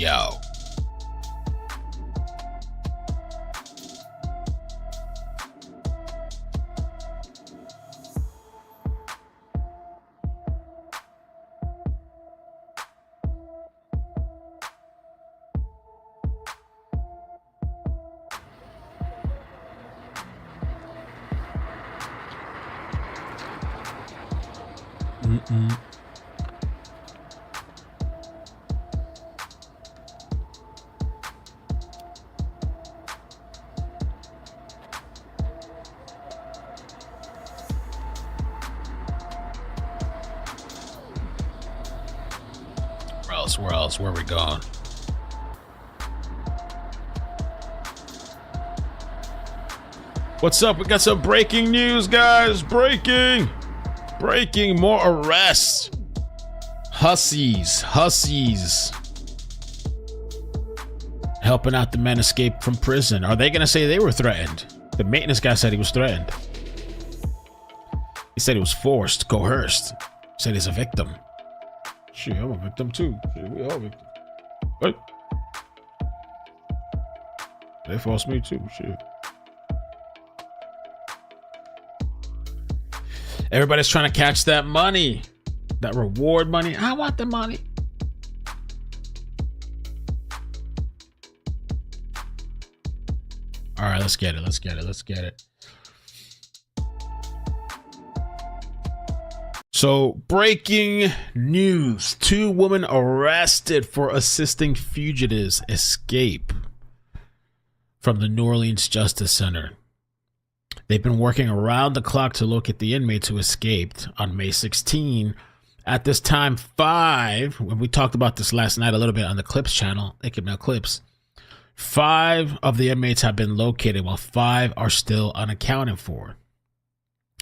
Yo. Where else? Where are we going? What's up? We got some breaking news, guys. Breaking. More arrests. Hussies. Helping out the men escape from prison. Are they going to say they were threatened? The maintenance guy said he was threatened. He said he was forced, coerced. He said he's a victim. Shit, I'm a victim too. Shit, we all victims. What? They forced me too. Shit. Everybody's trying to catch that money. That reward money. I want the money. All right, let's get it. So, breaking news. 2 women arrested for assisting fugitives escape from the New Orleans Justice Center. They've been working around the clock to locate the inmates who escaped on May 16. At this time, 5, when we talked about this last night a little bit on the Clips channel, AKIP Clips, 5 of the inmates have been located while 5 are still unaccounted for.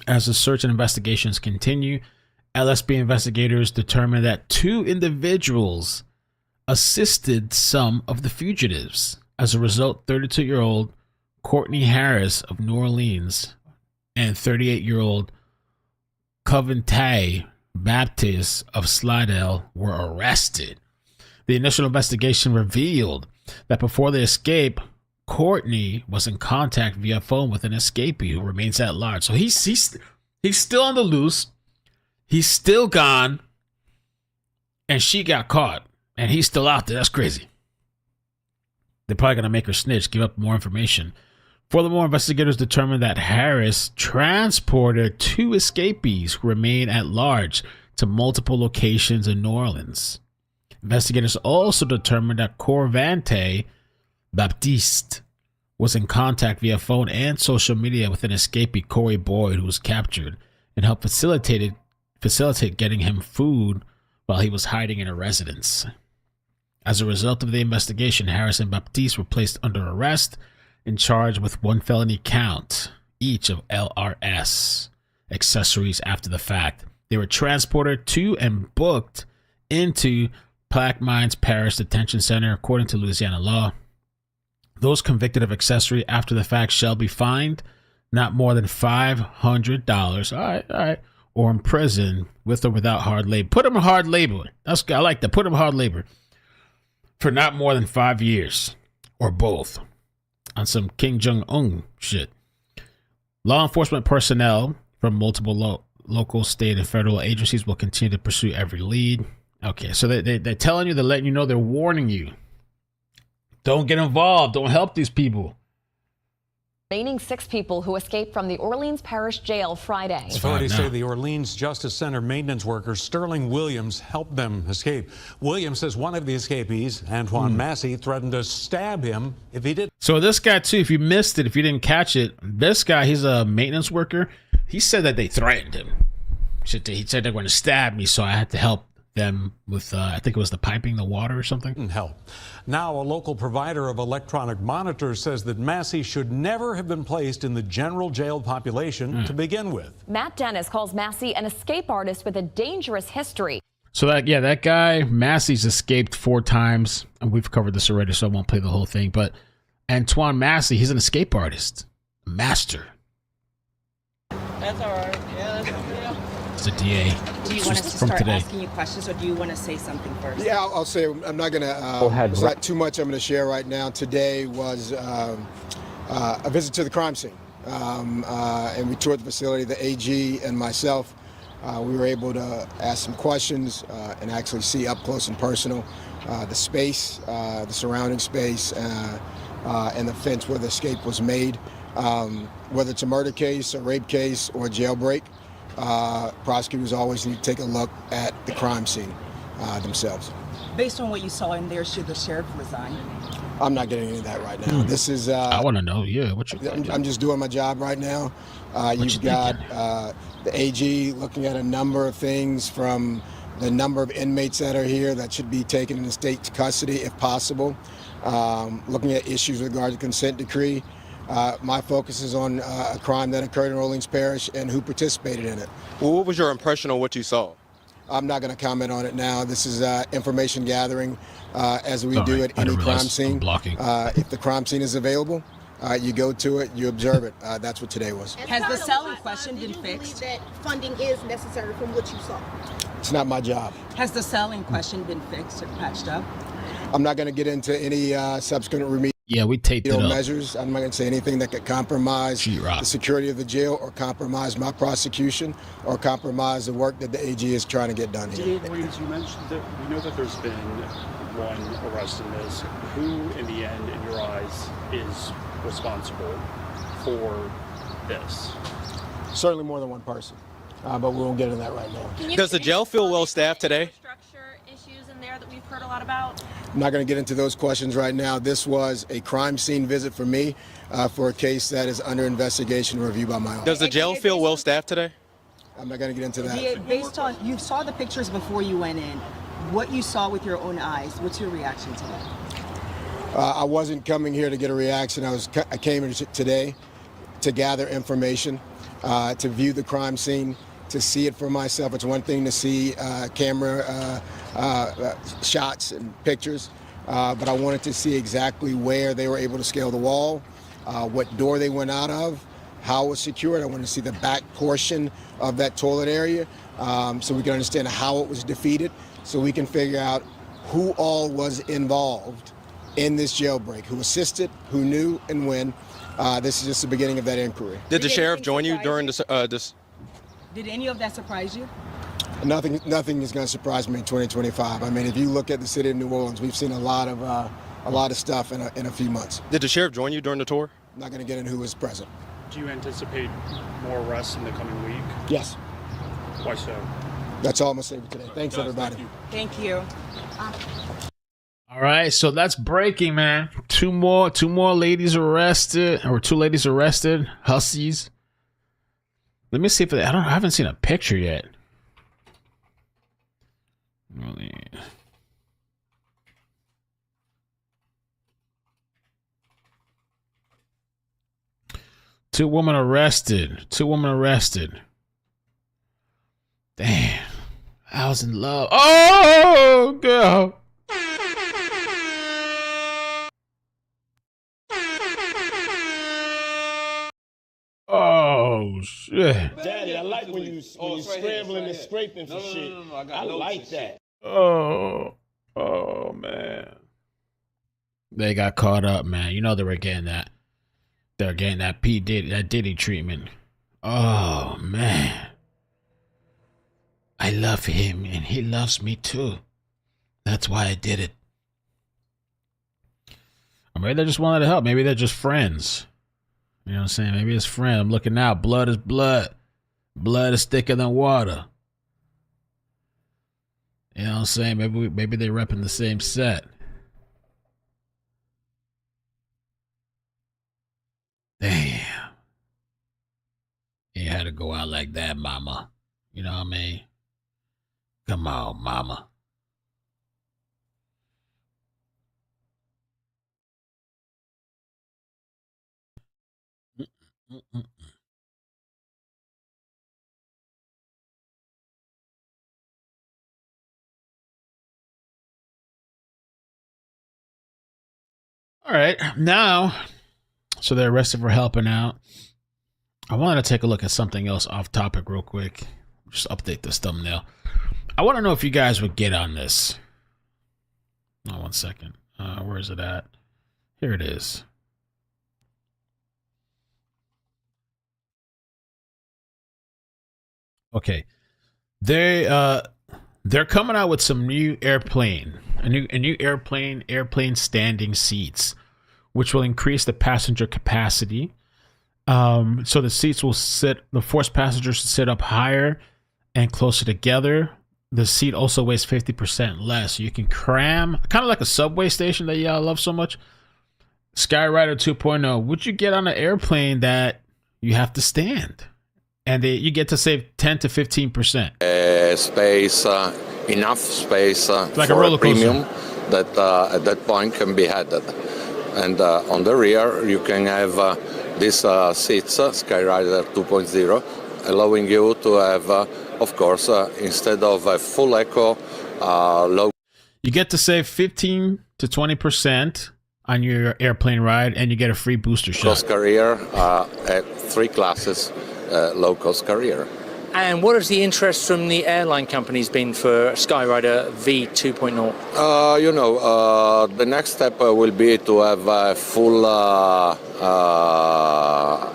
As the search and investigations continue, LSB investigators determined that 2 individuals assisted some of the fugitives. As a result, 32-year-old Courtney Harris of New Orleans and 38-year-old Coventay Baptist of Slidell were arrested. The initial investigation revealed that before the escape, Courtney was in contact via phone with an escapee who remains at large. So he's still on the loose. He's still gone, and she got caught, and he's still out there. That's crazy. They're probably going to make her snitch, give up more information. Furthermore, investigators determined that Harris transported 2 escapees who remain at large to multiple locations in New Orleans. Investigators also determined that Coventay Baptiste was in contact via phone and social media with an escapee, Corey Boyd, who was captured, and helped facilitate getting him food while he was hiding in a residence. As a result of the investigation, Harris and Baptiste were placed under arrest and charged with 1 felony count, each of LRS, accessories after the fact. They were transported to and booked into Plaquemines Parish Detention Center, according to Louisiana law. Those convicted of accessory after the fact shall be fined not more than $500. All right. Or in prison with or without hard labor. Put them in hard labor. I like that. Put them in hard labor for not more than 5 years or both on some Kim Jong-un shit. Law enforcement personnel from multiple local, state, and federal agencies will continue to pursue every lead. Okay, so they're telling you, they're letting you know, they're warning you. Don't get involved. Don't help these people. Remaining 6 people who escaped from the Orleans Parish Jail Friday. Authorities say the Orleans Justice Center maintenance worker Sterling Williams helped them escape. Williams says one of the escapees, Antoine Massey, threatened to stab him if he did. So this guy too, if you missed it, if you didn't catch it, this guy, he's a maintenance worker. He said that they threatened him. He said they're going to stab me, so I had to help them with, I think it was the piping, the water or something. Help. Now, a local provider of electronic monitors says that Massey should never have been placed in the general jail population to begin with. Matt Dennis calls Massey an escape artist with a dangerous history. So that guy, Massey's escaped 4 times, and we've covered this already, so I won't play the whole thing. But Antoine Massey, he's an escape artist, master. That's all right. Yeah, that's okay. It's a DA. Do you want us to from start today. asking you questions, or do you want to say something first? Yeah, I'll say I'm not going to. There's not too much I'm going to share right now. Today was a visit to the crime scene, and we toured the facility. The AG and myself, we were able to ask some questions and actually see up close and personal the space, the surrounding space, and the fence where the escape was made. Whether it's a murder case, a rape case, or a jailbreak, prosecutors always need to take a look at the crime scene themselves. Based on what you saw in there, should the sheriff resign? I'm not getting into that right now. This is. I want to know. Yeah, what you? I'm just doing my job right now. You've got the AG looking at a number of things, from the number of inmates that are here that should be taken into state custody if possible. Looking at issues with regard to consent decree. My focus is on a crime that occurred in Orleans Parish and who participated in it. Well, what was your impression on what you saw? I'm not going to comment on it now. This is information gathering as we do at any crime scene. If the crime scene is available, you go to it, you observe it. That's what today was. Has the selling question been fixed? That funding is necessary from what you saw? It's not my job. Has the selling question been fixed or patched up? I'm not going to get into any subsequent remedial we taped it up. measures. I'm not going to say anything that could compromise the security of the jail, or compromise my prosecution, or compromise the work that the AG is trying to get done here. Williams, you mentioned that we know that there's been one arrest in this. Who, in the end, in your eyes, is responsible for this? Certainly more than one person, but we won't get into that right now. Does the jail feel well staffed today? Issues in there that we've heard a lot about? I'm not going to get into those questions right now. This was a crime scene visit for me for a case that is under investigation and review by my office. Does the jail feel well staffed today? I'm not going to get into that. Based on, you saw the pictures before you went in. What you saw with your own eyes, what's your reaction to that? I wasn't coming here to get a reaction. I came here today to gather information, to view the crime scene, to see it for myself. It's one thing to see camera shots and pictures, but I wanted to see exactly where they were able to scale the wall, what door they went out of, how it was secured. I wanted to see the back portion of that toilet area, so we can understand how it was defeated, so we can figure out who all was involved in this jailbreak, who assisted, who knew, and when. This is just the beginning of that inquiry. Did the sheriff join you during this? Did any of that surprise you? Nothing is going to surprise me in 2025. I mean, if you look at the city of New Orleans, we've seen a lot of stuff in a few months. Did the sheriff join you during the tour? I'm not going to get into who was present. Do you anticipate more arrests in the coming week? Yes. Why so? That's all I'm going to say for today. Thanks, everybody. Thank you. All right, so that's breaking, man. Two more ladies arrested, or two ladies arrested, hussies. Let me see if I haven't seen a picture yet. Really. Two women arrested. Damn. I was in love. Oh, girl. Oh, shit. Daddy, I like when you scrambling and scraping for shit. I like that. Oh, man. They got caught up, man. You know they were getting that. They're getting that Diddy treatment. Oh, man. I love him and he loves me too. That's why I did it. Or maybe they just wanted to help. Maybe they're just friends. You know what I'm saying? Maybe it's friend. I'm looking out. Blood is blood. Blood is thicker than water. You know what I'm saying? Maybe they're repping the same set. Damn. You had to go out like that, mama. You know what I mean? Come on, mama. All right, now, so they're arrested for helping out. I wanted to take a look at something else off topic real quick. just update this thumbnail. I want to know if you guys would get on this. Oh, 1 second. Where is it at? Here it is. Okay. They're coming out with some new airplane standing seats, which will increase the passenger capacity. So the seats will force passengers to sit up higher and closer together. The seat also weighs 50% less. So you can cram, kind of like a subway station that y'all love so much. Skyrider 2.0. Would you get on an airplane that you have to stand? And you get to save 10 to 15%. Space, enough space like for a premium that at that point can be added. And on the rear, you can have these seats, Skyrider 2.0, allowing you to have, of course, instead of a full eco, low. You get to save 15 to 20% on your airplane ride, and you get a free booster shot. Cost carrier at 3 classes, low-cost carrier. And what has the interest from the airline companies been for Skyrider V2.0? The next step will be to have a full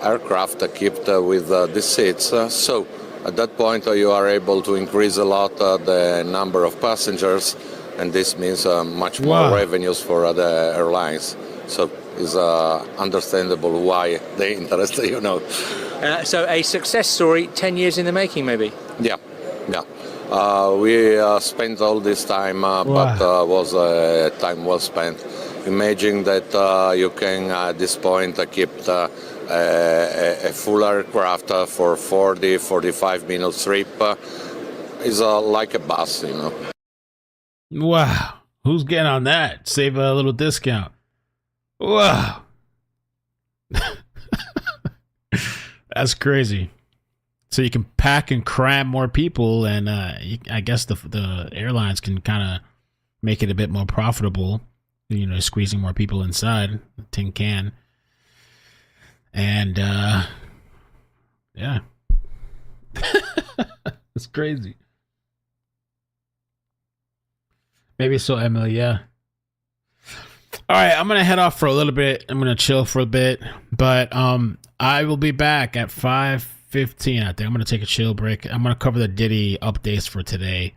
aircraft equipped with the seats. So at that point, you are able to increase a lot the number of passengers, and this means much more revenues for the airlines. So it's understandable why they interest, So a success story 10 years in the making, maybe? Yeah. We spent all this time, but was time well spent. Imagine that you can, at this point, keep a full aircraft for 40, 45 minutes trip. It's like a bus, Wow. Who's getting on that? Save a little discount. Wow. That's crazy. So you can pack and cram more people, and I guess the airlines can kind of make it a bit more profitable, squeezing more people inside the tin can. And yeah. It's crazy. Maybe so, Emily, yeah. All right, I'm going to head off for a little bit. I'm going to chill for a bit, but I will be back at 5:15, I think. I'm going to take a chill break. I'm going to cover the Diddy updates for today,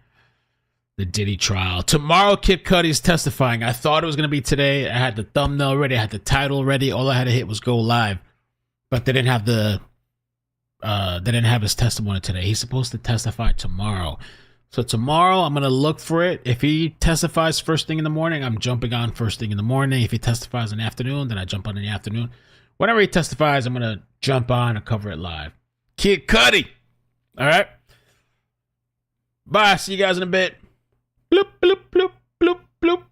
the Diddy trial. Tomorrow, Kid Cudi's testifying. I thought it was going to be today. I had the thumbnail ready. I had the title ready. All I had to hit was go live, but they didn't have his testimony today. He's supposed to testify tomorrow. So tomorrow, I'm going to look for it. If he testifies first thing in the morning, I'm jumping on first thing in the morning. If he testifies in the afternoon, then I jump on in the afternoon. Whenever he testifies, I'm going to jump on and cover it live. Kid Cudi. All right. Bye. See you guys in a bit. Bloop, bloop, bloop, bloop, bloop.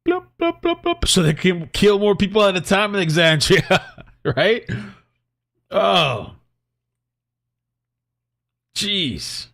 Bloop, bloop, bloop, bloop. So they can kill more people at a time in Alexandria. Right? Oh. Jeez.